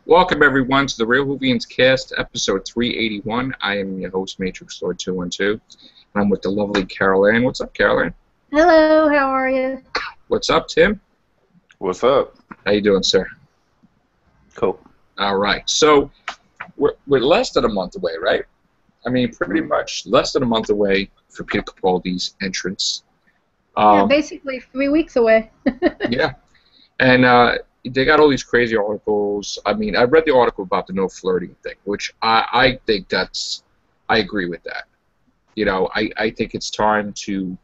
Welcome everyone to the Real Whovians Cast, episode 381. I am your host, Matrix Lord 212. I'm with the lovely Carol Ann. What's up, Carol Ann? Hello, how are you? What's up, Tim? What's up? How you doing, sir? Cool. All right. So we're less than a month away, right? I mean, pretty much less than a month away for Peter Capaldi's entrance. Yeah, basically 3 weeks away. Yeah. And they got all these crazy articles. I mean, I read the article about the no flirting thing, which I think I agree with that. You know, I think it's time to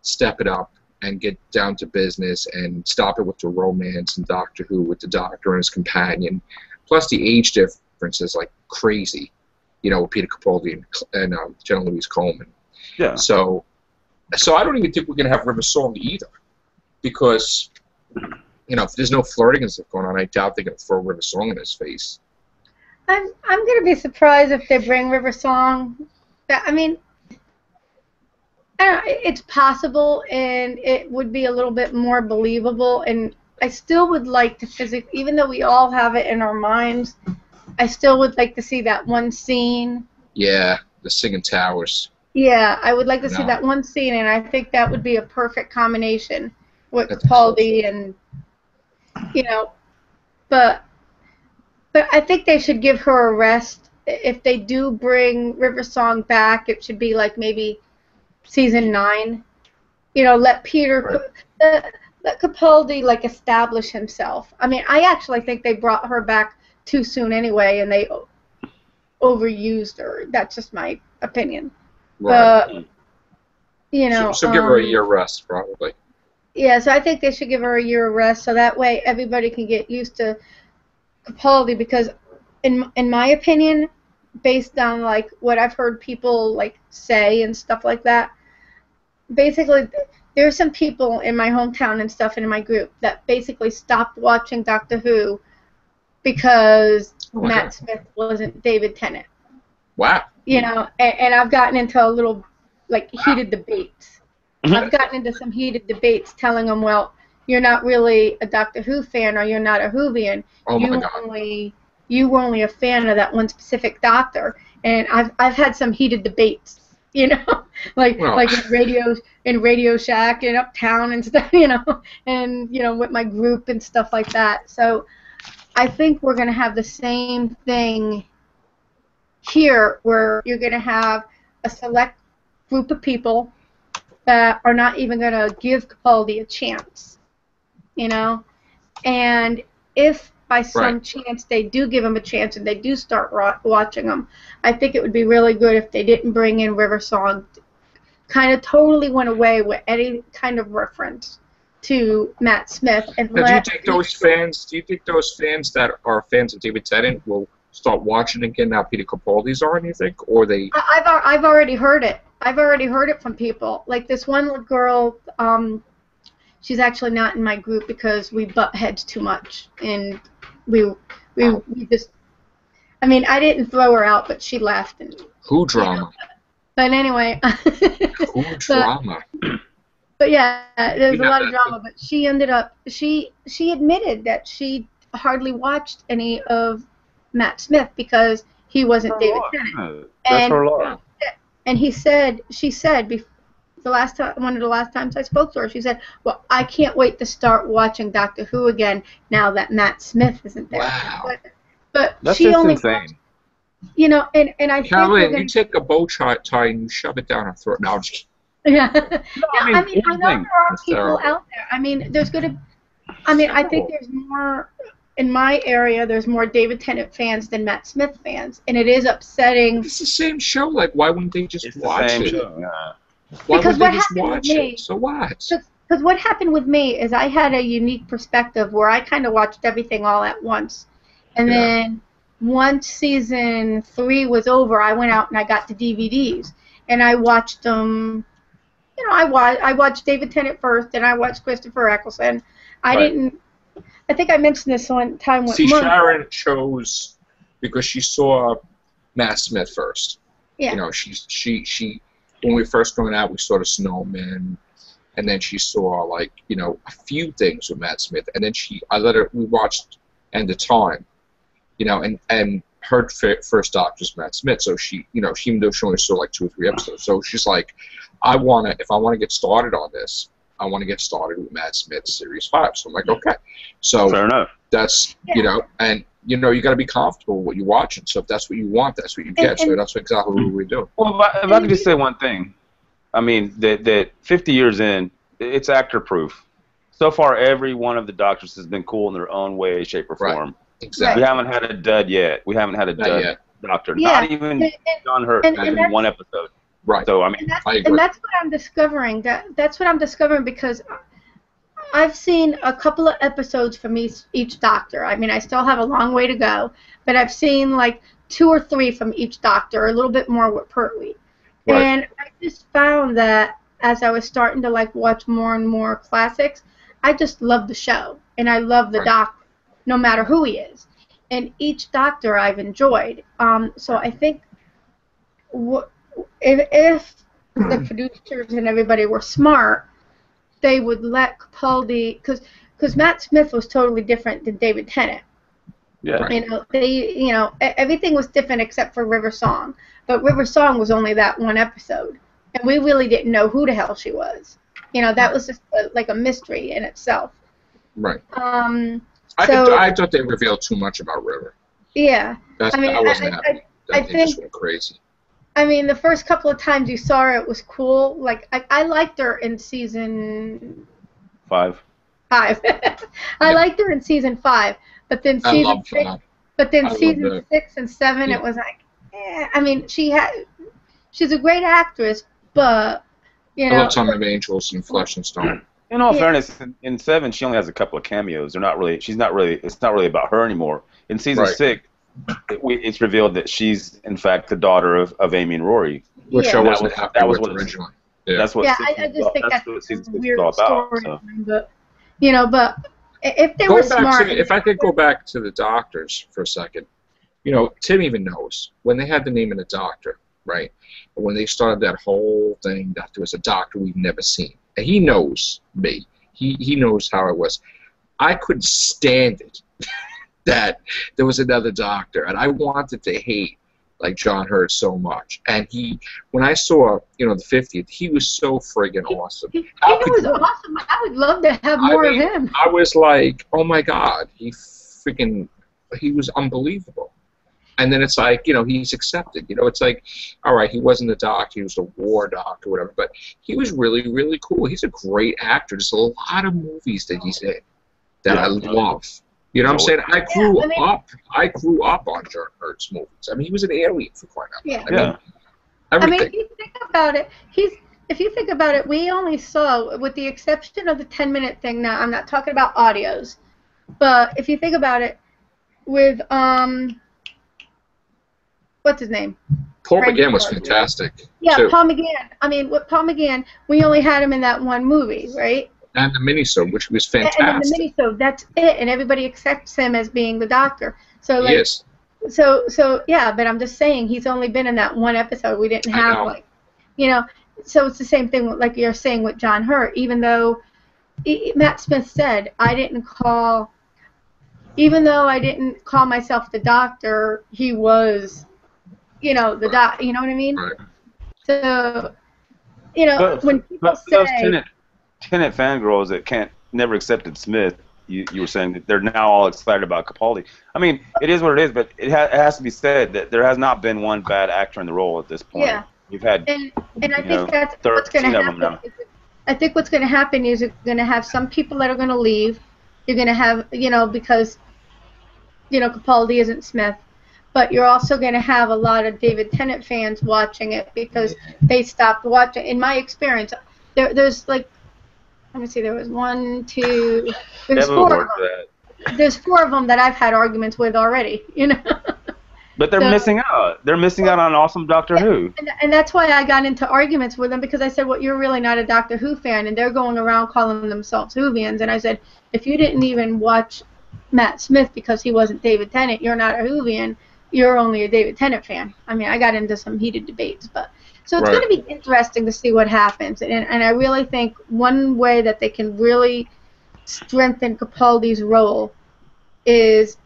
step it up and get down to business and stop it with the romance and Doctor Who with the Doctor and his companion. Plus, the age difference is like crazy, you know, with Peter Capaldi and Jenna Louise Coleman. Yeah. So I don't even think we're going to have River Song either, because, you know, if there's no flirting and stuff going on, I doubt they're going to throw River Song in his face. I'm going to be surprised if they bring River Song. I mean, I don't know, it's possible, and it would be a little bit more believable, and I still would like to physically, even though we all have it in our minds, I still would like to see that one scene. Yeah, the Singing Towers. Yeah, I would like to see that one scene, and I think that would be a perfect combination with Capaldi and, you know, but I think they should give her a rest. If they do bring River Song back, it should be like maybe season 9. You know, let Peter, let Capaldi like establish himself. I mean, I actually think they brought her back too soon anyway, and they overused her. That's just my opinion. Right. But you know, so give her a year rest, probably. Yeah, so I think they should give her a year of rest, so that way everybody can get used to Capaldi. Because, in my opinion, based on like what I've heard people like say and stuff like that, basically there's some people in my hometown and stuff and in my group that basically stopped watching Doctor Who because Matt Smith wasn't David Tennant. Wow. You know, and I've gotten into a little like heated debates. I've gotten into some heated debates telling them, well, you're not really a Doctor Who fan, or you're not a Whovian. Oh my God. You were only a fan of that one specific Doctor. And I've had some heated debates, you know, like in Radio Shack and Uptown and stuff, you know, and you know, with my group and stuff like that. So I think we're going to have the same thing here, where you're going to have a select group of people that are not even going to give Capaldi a chance, you know, and if by some chance they do give him a chance and they do start watching him, I think it would be really good if they didn't bring in River Song. Kind of totally went away with any kind of reference to Matt Smith. And now, do you think those fans that are fans of David Tennant will start watching again now Peter Capaldi's on, you think, or they? I've already heard it. I've already heard it from people. Like this one girl, she's actually not in my group because we butt heads too much, and we just. I mean, I didn't throw her out, but she left. And, Who drama? You know, but anyway. Who drama? But yeah, there's a lot of drama. But she ended up. She admitted that she hardly watched any of Matt Smith because he wasn't David Tennant. That's her law. And she said, one of the last times I spoke to her, she said, well, I can't wait to start watching Doctor Who again now that Matt Smith isn't there. Wow. But that's she just only insane. Watched, you know, and I Carolyn, think you take a bow tie and you shove it down her throat. No, I'm just kidding. Yeah. I know there are people out there. I mean, there's going to, I mean, I think there's more, in my area, there's more David Tennant fans than Matt Smith fans, and it is upsetting. It's the same show. Like, why wouldn't they just watch it? Yeah. Why would they just watch it? So what? Because what happened with me is I had a unique perspective where I kind of watched everything all at once, and then once season 3 was over, I went out and I got the DVDs, and I watched them. You know, I watched David Tennant first, then I watched Christopher Eccleston. I think I mentioned this one time with Monk. Sharon chose because she saw Matt Smith first. Yeah. You know, she when we were first going out, we saw the Snowman, and then she saw like, you know, a few things with Matt Smith, and then we watched End of Time, you know, and her first doctor's Matt Smith, so she, you know, even though she only saw like 2 or 3 episodes, so she's like, if I want to get started on this, I want to get started with Matt Smith Series 5. So I'm like, okay. So Fair enough. that's, you know, and, you know, you got to be comfortable with what you're watching. So if that's what you want, that's what you get. So that's exactly what we do. Well, if I could just say one thing, I mean, that 50 years in, it's actor-proof. So far, every one of the doctors has been cool in their own way, shape, or form. Right. Exactly. We haven't had a dud yet. We haven't had a dud doctor. Yeah. Not even John Hurt has been one episode. Right. So I mean, I agree. And that's what I'm discovering. That's what I'm discovering because I've seen a couple of episodes from each doctor. I mean, I still have a long way to go, but I've seen like 2 or 3 from each doctor, a little bit more with Pertwee. Right. And I just found that as I was starting to like watch more and more classics, I just love the show and I love the doctor, no matter who he is. And each doctor I've enjoyed. So I think if the producers and everybody were smart, they would let Capaldi, because Matt Smith was totally different than David Tennant. Yeah. You know, everything was different except for River Song, but River Song was only that one episode, and we really didn't know who the hell she was. You know, that was just like a mystery in itself. Right. I thought they revealed too much about River. Yeah. I wasn't happy. I think just went crazy. I mean, the first couple of times you saw her, it was cool. Like, I liked her in season 5. I liked her in season 5, but then season 6. But then season 6 and 7, it was like, I mean, she's a great actress, but you know. I love Time of Angels and Flesh and Stone. In all fairness, in 7 she only has a couple of cameos. They're not really. She's not really. It's not really about her anymore. In season 6. It's revealed that she's, in fact, the daughter of Amy and Rory. Which I wasn't happy with originally. Yeah. That's what I just think that's what season 6 is all about. So. But, you know, but if they were smart... If I could go back to the doctors for a second, you know, Tim even knows, when they had the name of the doctor, right, when they started that whole thing that there was a doctor we've never seen, and he knows me. He knows how it was. I couldn't stand it. That there was another doctor, and I wanted to hate like John Hurt so much. And when I saw, you know, the 50th, he was so friggin' awesome. He was awesome. I would love to have more of him. I was like, oh my God, he was unbelievable. And then it's like, you know, he's accepted. You know, it's like, all right, he wasn't a doctor, he was a war doctor or whatever, but he was really, really cool. He's a great actor. There's a lot of movies that he's in that I love. You know what I'm saying? I grew up on John Hurt's movies. I mean, he was an alien for crying out loud. Yeah. I mean, if you think about it, we only saw, with the exception of the 10-minute thing. Now, I'm not talking about audios, but if you think about it, with what's his name? Paul McGann was fantastic. Yeah, too. Paul McGann. I mean, with Paul McGann, we only had him in that one movie, right? And the minisode, which was fantastic. And the minisode, that's it, and everybody accepts him as being the doctor. So like, yes. So yeah, but I'm just saying he's only been in that one episode. We didn't have like, you know. So it's the same thing like you're saying with John Hurt. Even though Matt Smith said even though I didn't call myself the doctor, he was, you know, the doc. You know what I mean? Right. So, you know, when people say. Tennant fangirls that never accepted Smith, you were saying that they're now all excited about Capaldi. I mean, it is what it is, but it has to be said that there has not been one bad actor in the role at this point. Yeah. You've had and I think that's what's going to happen. I think what's going to happen is you're going to have some people that are going to leave. You're going to have, you know, because, you know, Capaldi isn't Smith. But you're also going to have a lot of David Tennant fans watching it because they stopped watching. In my experience, there's like, let me see, there was 1, 2, there's 4 of them. There's 4 of them that I've had arguments with already, you know. But they're missing out. They're missing out on awesome Doctor Who. And that's why I got into arguments with them, because I said, well, you're really not a Doctor Who fan, and they're going around calling themselves Whovians. And I said, if you didn't even watch Matt Smith because he wasn't David Tennant, you're not a Whovian. You're only a David Tennant fan. I mean, I got into some heated debates, but... So it's going to be interesting to see what happens, and I really think one way that they can really strengthen Capaldi's role is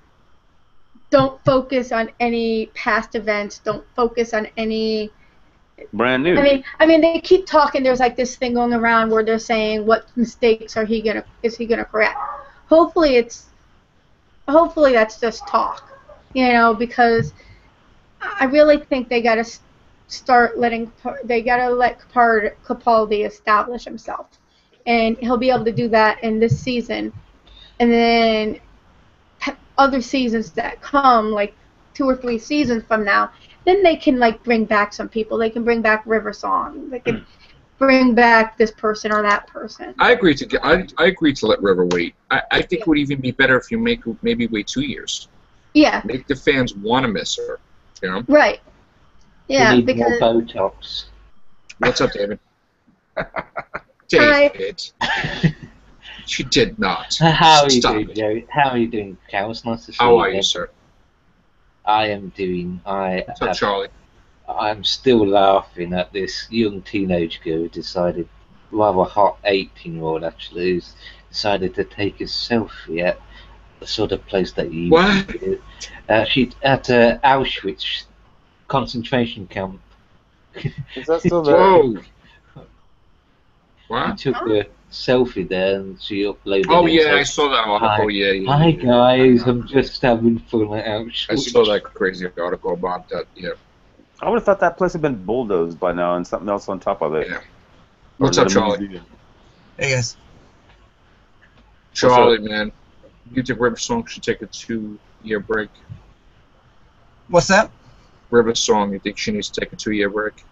don't focus on any past events. Don't focus on any brand new. I mean, they keep talking. There's like this thing going around where they're saying what mistakes is he gonna correct? Hopefully that's just talk, because I really think they gotta let Capaldi establish himself, and he'll be able to do that in this season, and then other seasons that come, like 2 or 3 seasons from now, then they can like bring back some people. They can bring back River Song. They can bring back this person or that person. I agree to let River wait. I think it would even be better if you maybe wait 2 years. Yeah. Make the fans want to miss her. Right. Yeah. We need more Botox. What's up, David? David. She did not. How are you doing, Joe? How are you doing, Cal? It's nice to see you. How are you, sir? I am doing. What's up, Charlie? I'm still laughing at this young teenage girl who decided, rather hot 18-year-old actually, who's decided to take a selfie at the sort of place that you do. She at Auschwitz concentration camp. Is that still there? Whoa! What? She took a selfie there and she uploaded it. Oh yeah, I saw that article. Hi guys, I'm just having fun at Auschwitz. I saw that crazy article about that. Yeah. I would have thought that place had been bulldozed by now and something else on top of it. Yeah. What's up, Charlie? Hey guys. Charlie, man, you think River Song should take a 2-year break? What's that? River Song, you think she needs to take a 2-year break?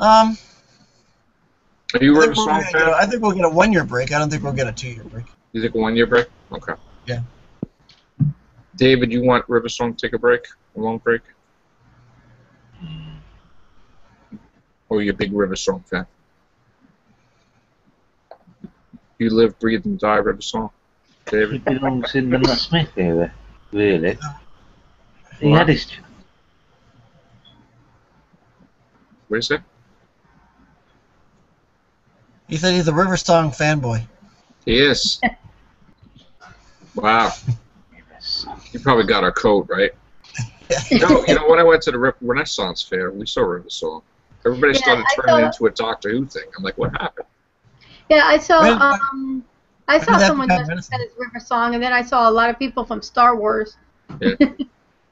Are you a River Song fan? I think we'll get a 1-year break. I don't think we'll get a 2-year break. You think a 1-year break? Okay. Yeah. David, you want River Song to take a break? A long break? Or are you a big River Song fan? You live, breathe, and die River Song, David? He belongs in the Matt Smith era, really. He had his... What is it? He said he's a River Song fanboy. He is. Wow. You probably got our code, right? You know, when I went to the Renaissance Fair, we saw River Song. Everybody started turning into a Doctor Who thing. I'm like, what happened? Yeah, I saw someone just said it's River Song, and then I saw a lot of people from Star Wars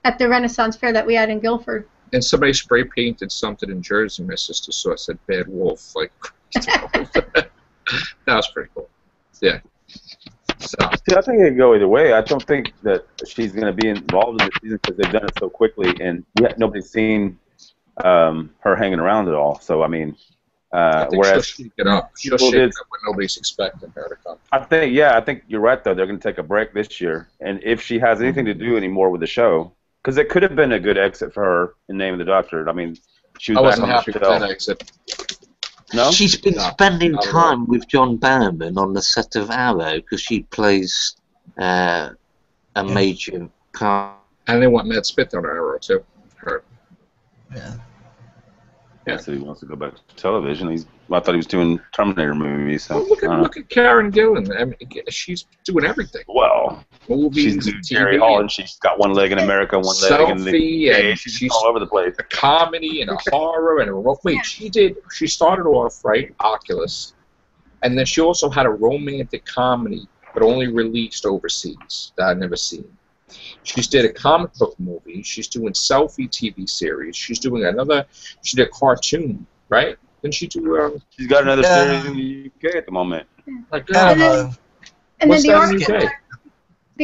at the Renaissance Fair that we had in Guilford. And somebody spray painted something in Jersey. My sister saw it said "Bad Wolf." Like, that was pretty cool. Yeah. So. See, I think it could go either way. I don't think that she's going to be involved in the season because they've done it so quickly, and yet nobody's seen her hanging around at all. So I mean, whereas she'll shake it up. She'll shake it up when nobody's expecting her to come. I think you're right though. They're going to take a break this year, and if she has anything to do anymore with the show, because it could have been a good exit for her in Name of the Doctor. I mean, she was wasn't happy with that exit. No? She's been spending time with John Barrowman on the set of Arrow because she plays a major part. And they want Matt Smith on Arrow too. Her. Yeah. Yeah, so he wants to go back to television. I thought he was doing Terminator movies. So, well, look at Karen Gillan. I mean, she's doing everything. Well, movies, she's Jerry Hall, and she's got one leg in America, one leg in the and she's all over the place. A comedy and a horror and a wait. She started off right, Oculus, and then she also had a romantic comedy, but only released overseas that I've never seen. She's did a comic book movie. She's doing selfie TV series. She's doing she did a cartoon, right? Didn't she do? She's got another series in the UK at the moment. Like, and then the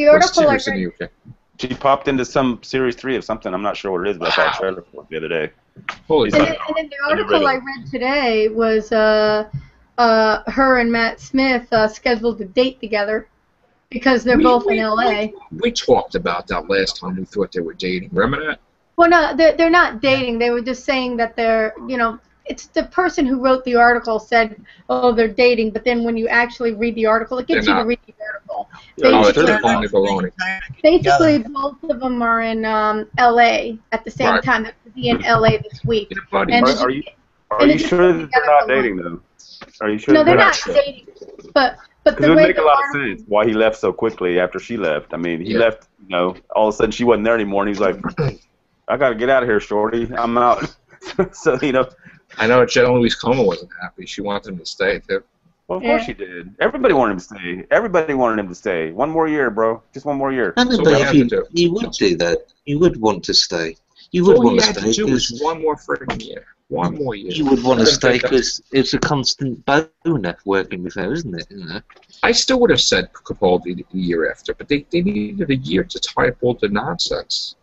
article I read. She popped into some series 3 of something. I'm not sure what it is, but I saw a trailer for it the other day. Holy and then the article I read today was her and Matt Smith scheduled a date together. Because they're both in LA. We talked about that last time. We thought they were dating. Remember that? Well, no, they're not dating. They were just saying that they're, it's the person who wrote the article said, oh, they're dating. But then when you actually read the article, it gets you to read the article. Basically, both of them are in LA at the same time. They're going to be in LA this week. And are you sure that they're not dating, though? Are you sure? No, they're not dating. But But Because it the would way make a the lot of article, sense why he left so quickly after she left. I mean, he Yeah. left, all of a sudden she wasn't there anymore, and he was like, I got to get out of here, shorty. I'm out. So, I know Jenna Louise Coleman wasn't happy. She wanted him to stay, too. well, of course Yeah. she did. Everybody wanted him to stay. Everybody wanted him to stay. One more year, bro. Just one more year. I know, So but we if have to do. you would do that, you would want to stay. You would All want he to had to stay do was because one more freaking year. One more year. you would want to I didn't stay think that- because it's a constant boner working with her, isn't it? I still would have said Capaldi the year after, but they needed a year to tie up all the nonsense.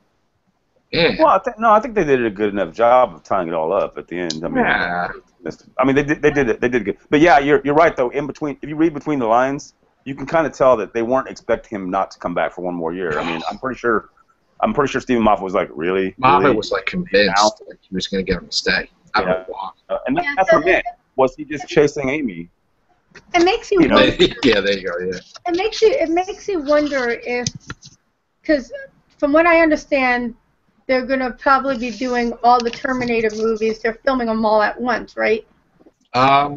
Yeah. Well, I think they did a good enough job of tying it all up at the end. I mean, they did good. But yeah, you're right though. In between, if you read between the lines, you can kind of tell that they weren't expecting him not to come back for one more year. I mean, I'm pretty sure Stephen Moffat was like, really? Moffat Really? was like convinced that he was going to get him to stay. I don't know why. And that's what I meant. Was he just chasing Amy? it makes you You know, wonder. Yeah, there you go. Yeah. It makes you wonder if, because from what I understand, they're gonna probably be doing all the Terminator movies. They're filming them all at once, right? I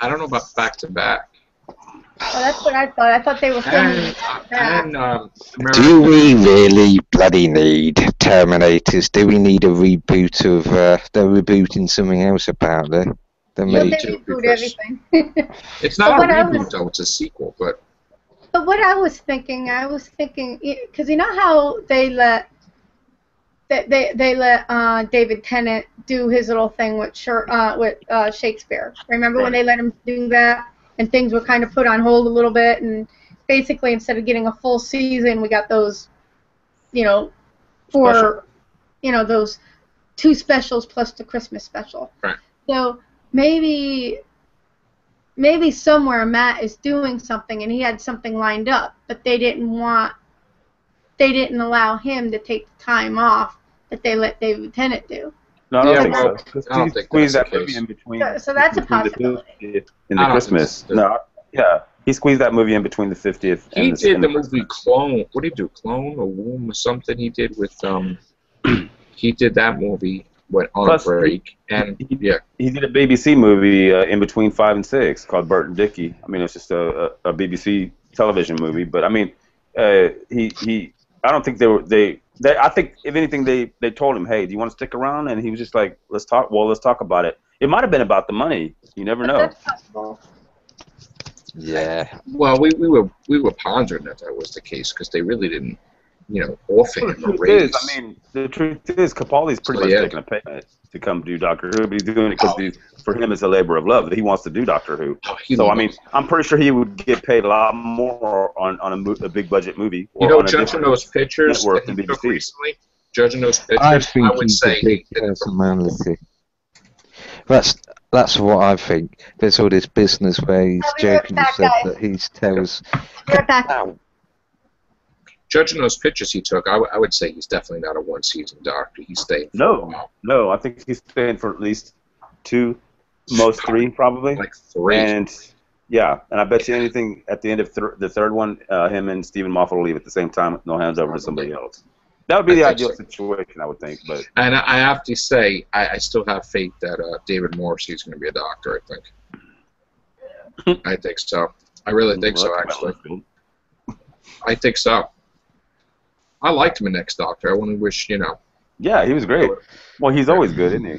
don't know about back to back. Well, that's what I thought. I thought they were filming them back to back. And Do we really bloody need Terminators? Do we need a reboot of? They're rebooting something else apparently. They Well, made they too, reboot because- everything. it's not But a what I reboot was- though; it's a sequel. But But what I was thinking, because you know how they let David Tennant do his little thing with Shakespeare. Remember when they let him do that, and things were kind of put on hold a little bit, and basically instead of getting a full season, we got those, those 2 specials plus the Christmas special. Right. So maybe somewhere Matt is doing something and he had something lined up, but they didn't allow him to take the time off that they let David Tennant do. No, I don't Yeah, think well, so. 'Cause I don't he think squeezed that's that the movie case. in between. So that's a between the possibility. 50th and I the don't Christmas. think so. No, he squeezed that movie in between the 50th. he and did the Christmas. movie Clone. What did he do? Clone or Womb or something? He did with He did that movie on Plus, a break, and yeah. He did a BBC movie in between 5 and 6 called Bert and Dickie. I mean, it's just a BBC television movie, but I mean, he. I don't think I think if anything, they told him, hey, do you want to stick around? And he was just like, let's talk. Well, let's talk about it. It might have been about the money. You never know. That's possible. Yeah. Well, we were pondering that was the case because they really didn't, offer Well, him the a truth raise. is, I mean, the truth is, Capaldi's pretty So, much yeah. taking a pay cut to come do Doctor Who, but he's doing it because for him it's a labor of love that he wants to do Doctor Who. So, I mean, I'm pretty sure he would get paid a lot more on a big budget movie. Or on a judging different those pictures network that he than took BBC. recently, judging those pictures, I think would he's say a big he did it for personality. That's what I think. There's all this business where he's I'll be right joking back, said guys. that he tells. Right back. Judging those pictures he took, I would say he's definitely not a one-season doctor. He's staying for a while. No, I think he's staying for at least 2, most 3 probably. Like 3. And yeah, and I bet you anything at the end of the third one, him and Stephen Moffat will leave at the same time with no hands over to somebody else. That would be the I think ideal so. situation, I would think. But And I have to say, I still have faith that David Morrissey is going to be a doctor, I think. I think so. I really think so, actually. I think so. I liked him in Next Doctor. I only wish, Yeah, he was great. Well, he's always good, isn't he?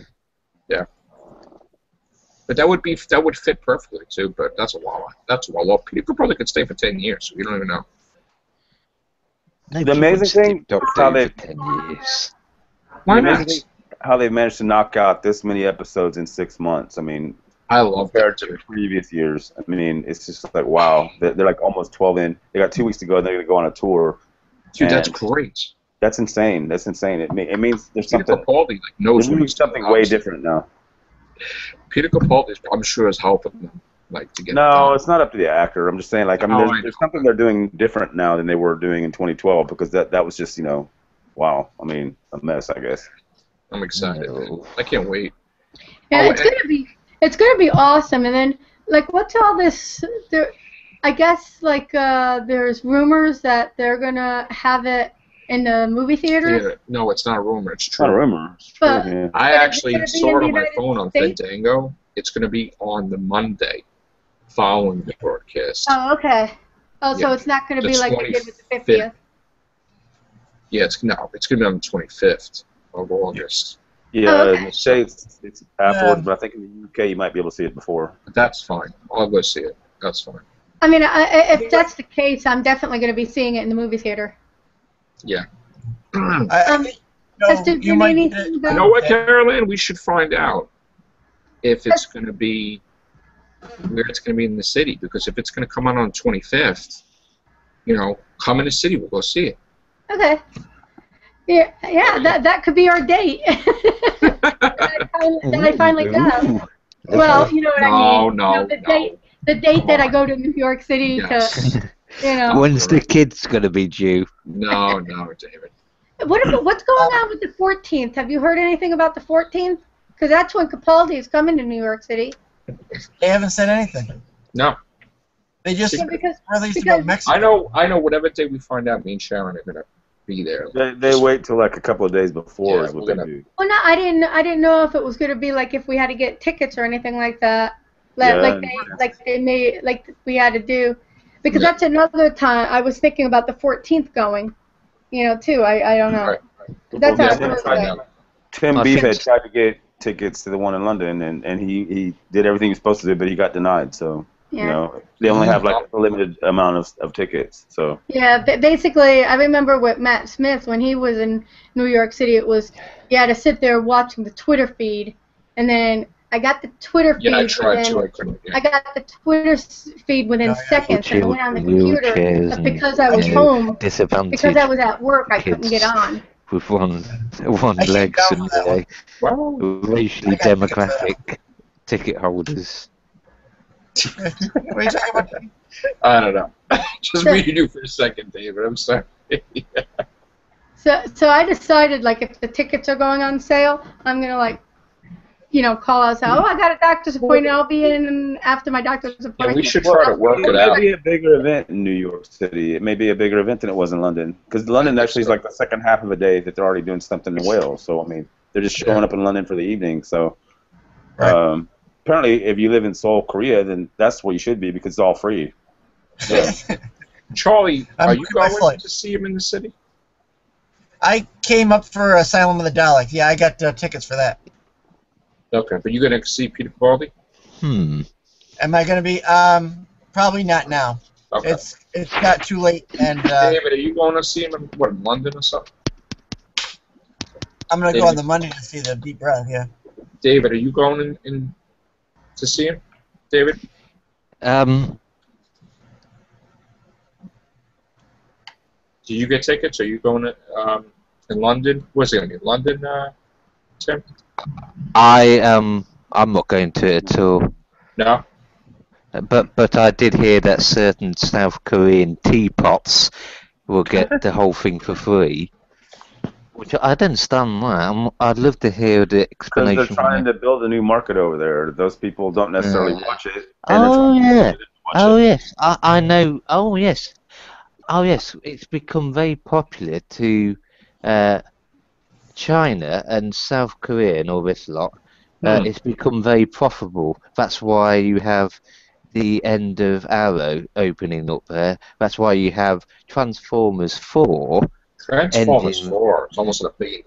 Yeah. But that would fit perfectly, too, but that's a while. Peter probably could stay for 10 years, so we don't even know. The amazing thing is how they 10 years. Why the not? amazing thing how they managed to knock out this many episodes in 6 months. I mean, I love compared that, to too. previous years. I mean, it's just like, wow. They're like almost 12 in. They got 2 weeks to go, and they're going to go on a tour. Dude, that's And great. That's insane. That's insane. It means there's Peter something. Capaldi knows There's what really he's doing. something way different now. Peter Capaldi, I'm sure, is helping them, to get it No, done. it's not up to the actor. I'm just saying, like, I mean, Oh, I there's something they're doing different now than they were doing in 2012 because that was just, wow. I mean, a mess, I guess. I'm excited. Man. I can't wait. Yeah, it's gonna be awesome. And then, like, what's all this? I guess, there's rumors that they're gonna have it in the movie theaters. Yeah, no, it's not a rumor. It's It's true. not a rumor. It's true, But- yeah. I But it's actually gonna be saw in it the on my United phone on States? Fandango. It's going to be on the Monday following the broadcast. Oh, okay. Oh, so Yeah. it's not going to be The like they did with the 25th. 50th. Yeah, it's going to be on the 25th of August. Yeah, Oh, okay. in the States it's afterwards, but I think in the UK you might be able to see it before. That's fine. I'll go see it. That's fine. I mean, if that's the case, I'm definitely going to be seeing it in the movie theater. Yeah. I think, Esther, do you you might need get it. anything You know what, Carolyn? We should find out if it's going to be where it's going to be in the city. Because if it's going to come out on 25th, come in the city. We'll go see it. Okay. Yeah, that could be our date. that I finally go. Well, you know what I mean. No. The date that I go to New York City to, When's the kids gonna be due? No, David. What's going on with the 14th? Have you heard anything about the 14th? Because that's when Capaldi is coming to New York City. They haven't said anything. No. They just released because about Mexico. I know. Whatever day we find out, me and Sharon are going to be there. They wait till like a couple of days before is what they do. Well, no, I didn't know if it was going to be like if we had to get tickets or anything like that. Like we had to do, because that's another time I was thinking about the 14th going, too. I don't know. Right. That's Well, how yeah, I was find like. out. Tim Beef had tried to get tickets to the one in London, and he did everything he was supposed to do, but he got denied. So they only have like a limited amount of tickets. So Yeah, basically, I remember with Matt Smith when he was in New York City. It was you had to sit there watching the Twitter feed, and then I got the Twitter feed. Yeah, I tried to. I couldn't. Yeah. I got the Twitter feed within seconds, and I went on the computer, but because I was home, because I was at work, I couldn't get on. With one leg and racially democratic ticket holders. What are you talking about? I don't know. Just reading you for a second, David. I'm sorry. So I decided, like, if the tickets are going on sale, I'm gonna call us out. Oh, I got a doctor's appointment. I'll be in after my doctor's appointment. Yeah, we should try to work it out. It may be a bigger event in New York City. It may be a bigger event than it was in London, because London actually is like the second half of a day that they're already doing something in Wales. So I mean, they're just showing up in London for the evening. So apparently, if you live in Seoul, Korea, then that's where you should be because it's all free. Yeah. Charlie, are you going to see him in the city? I came up for Asylum of the Daleks. Yeah, I got tickets for that. Okay, but you're going to see Peter Capaldi? Am I going to be? Probably not now. Okay. It's got too late. And David, are you going to see him in London or something? I'm going to go on the Monday to see the Deep Breath. Yeah. David, are you going in to see him? David? Do you get tickets? Are you going to in London? Where's it going to be? London, Tim? I'm not going to it at all. No. But I did hear that certain South Korean teapots will get the whole thing for free, which I don't understand that. I'd love to hear the explanation. Because they're trying to build a new market over there. Those people don't necessarily watch it. Yes, I know. Oh yes, it's become very popular to China and South Korea and all this lot. It's become very profitable. That's why you have the end of Arrow opening up there. That's why you have Transformers 4. Transformers 4. It's almost $1 billion.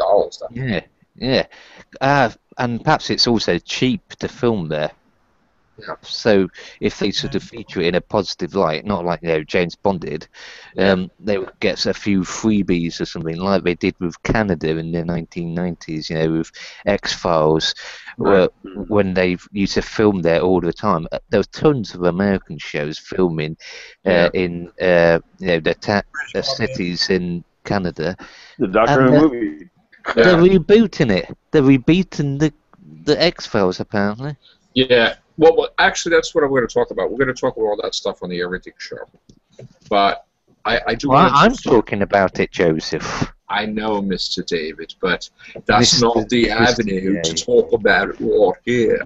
Yeah. And perhaps it's also cheap to film there. Yeah. So if they sort of feature it in a positive light, not like James Bond did, they would get a few freebies or something like they did with Canada in the 1990s. With X-Files, when they used to film there all the time. There were tons of American shows filming in the cities in Canada. The Doctor Who movie. They're rebooting it. They're rebooting the X-Files apparently. Yeah. Well, actually, that's what I'm going to talk about. We're going to talk about all that stuff on the Everything Show. But I do. Well, I'm talking about it, Joseph. I know, Mr. David, but that's not the avenue to talk about it all here.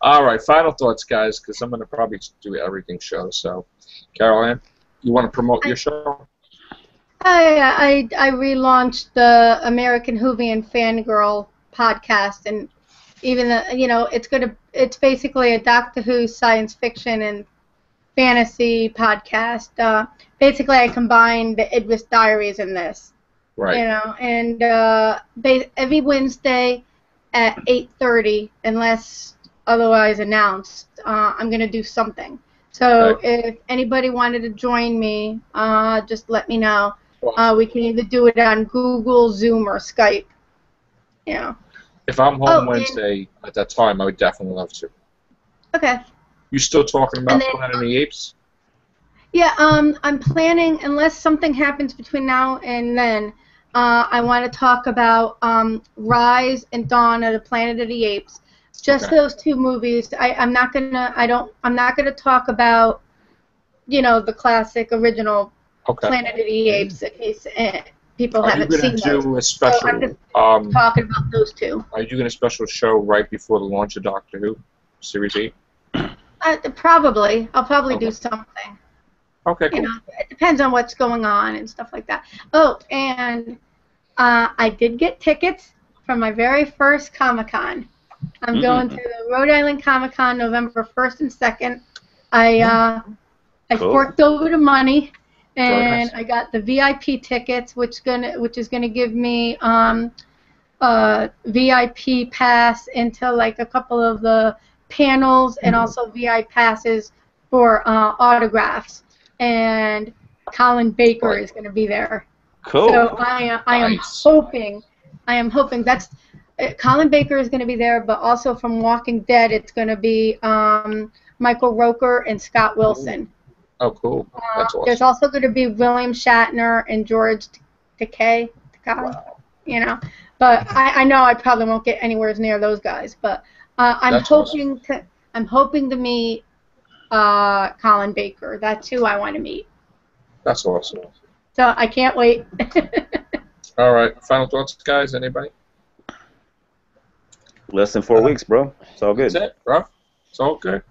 All right, final thoughts, guys, because I'm going to probably do Everything Show. So, Caroline, you want to promote your show? I relaunched the American Whovian Fangirl podcast, and even the, it's basically a Doctor Who science fiction and fantasy podcast. Basically, I combined the Idris Diaries in this. Right. And every Wednesday at 8:30, unless otherwise announced, I'm going to do something. So if anybody wanted to join me, just let me know. We can either do it on Google, Zoom, or Skype. If I'm home Wednesday at that time, I would definitely love to. Okay. You still talking about Planet of the Apes? Yeah, I'm planning, unless something happens between now and then, I want to talk about Rise and Dawn of the Planet of the Apes. Just those two movies. I'm not gonna talk about, the classic original Planet of the Apes in case people haven't seen those. Are you going to do a special? So I'm just talking about those two. Are you doing a special show right before the launch of Doctor Who Series 8? Probably. I'll probably do something. Okay, cool. It depends on what's going on and stuff like that. Oh, and I did get tickets for my very first Comic-Con. I'm going to the Rhode Island Comic-Con November 1st and 2nd. I forked over the money, and I got the VIP tickets, which is gonna give me VIP pass into like a couple of the panels, and also VIP passes for autographs. And Colin Baker is going to be there. Cool. So I am hoping that's Colin Baker is going to be there, but also from Walking Dead, it's going to be Michael Rooker and Scott Wilson. Oh, cool. That's awesome. There's also going to be William Shatner and George Takei. Wow. But I know I probably won't get anywhere near those guys. But I'm hoping to meet Colin Baker. That's who I want to meet. That's awesome. So I can't wait. All right. Final thoughts, guys? Anybody? Less than 4 weeks, bro. It's all good. That's it, bro. It's all good.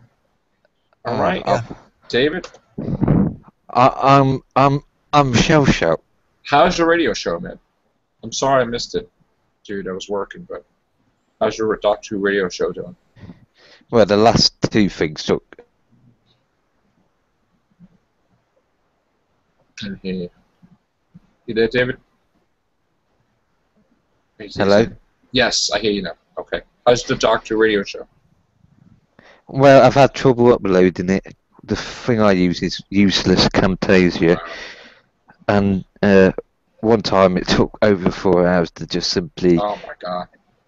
All right. David? I'm shell shocked. How's your radio show, man? I'm sorry I missed it, dude. I was working, but how's your Doctor Who radio show doing? Well, the last two things took. Can hear you. You there, David? Hello? Yes, I hear you now. Okay. How's the Doctor radio show? Well, I've had trouble uploading it. The thing I use is useless Camtasia. And one time it took over 4 hours to just simply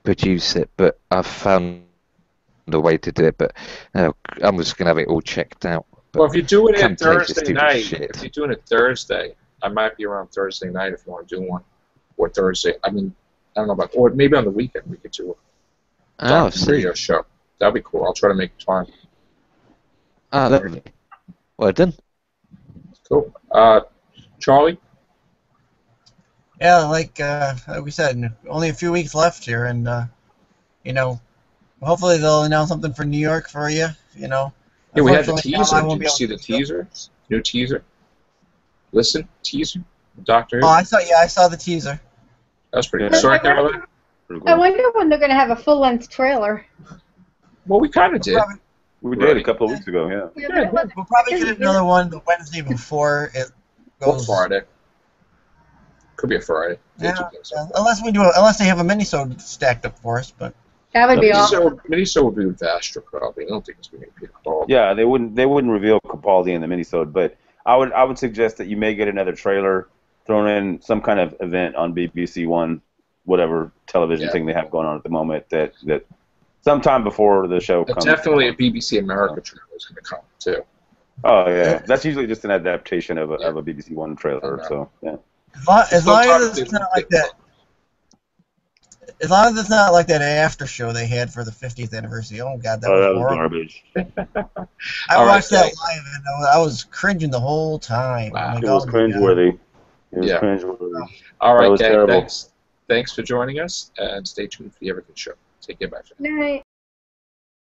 produce it. But I've found a way to do it. But I'm just going to have it all checked out. Well, if you do it on Thursday night, if you're doing it Thursday, I might be around Thursday night if you want to do one. Or Thursday. I mean, I don't know about, or maybe on the weekend we could do a radio show. That'd be cool. I'll try to make time. Lovely. Well done. Cool. Charlie? Yeah, like we said, only a few weeks left here, and hopefully they'll announce something for New York for you. Yeah, we had the teaser. Did you see the teaser? New teaser. Listen, teaser. Doctor Who. Oh, I saw the teaser. That was pretty good. Sorry, Caroline. I wonder when they're going to have a full-length trailer. Well, we kind of did. We did a couple of weeks ago, yeah. We'll probably get another one the Wednesday before it goes. Friday. Could be a Friday. Yeah, unless they have a mini-sode stacked up for us, but. That would be awesome. Mini-sode would be with Vastra, probably. I don't think it's going to be Capaldi. Yeah, they wouldn't reveal Capaldi in the mini-sode, but I would suggest that you may get another trailer thrown in some kind of event on BBC One, whatever television thing they have going on at the moment, that sometime before the show comes. Definitely a BBC America trailer is going to come, too. Oh, yeah. That's usually just an adaptation of a BBC One trailer, so, yeah. As long as it's not like that. As long as it's not like that after show they had for the 50th anniversary. Oh, God, that was garbage. I watched that live, and I was cringing the whole time. Wow. It was cringeworthy. Cringeworthy. All right, gang, thanks for joining us, and stay tuned for the Everything Show. Take care, bye. Night.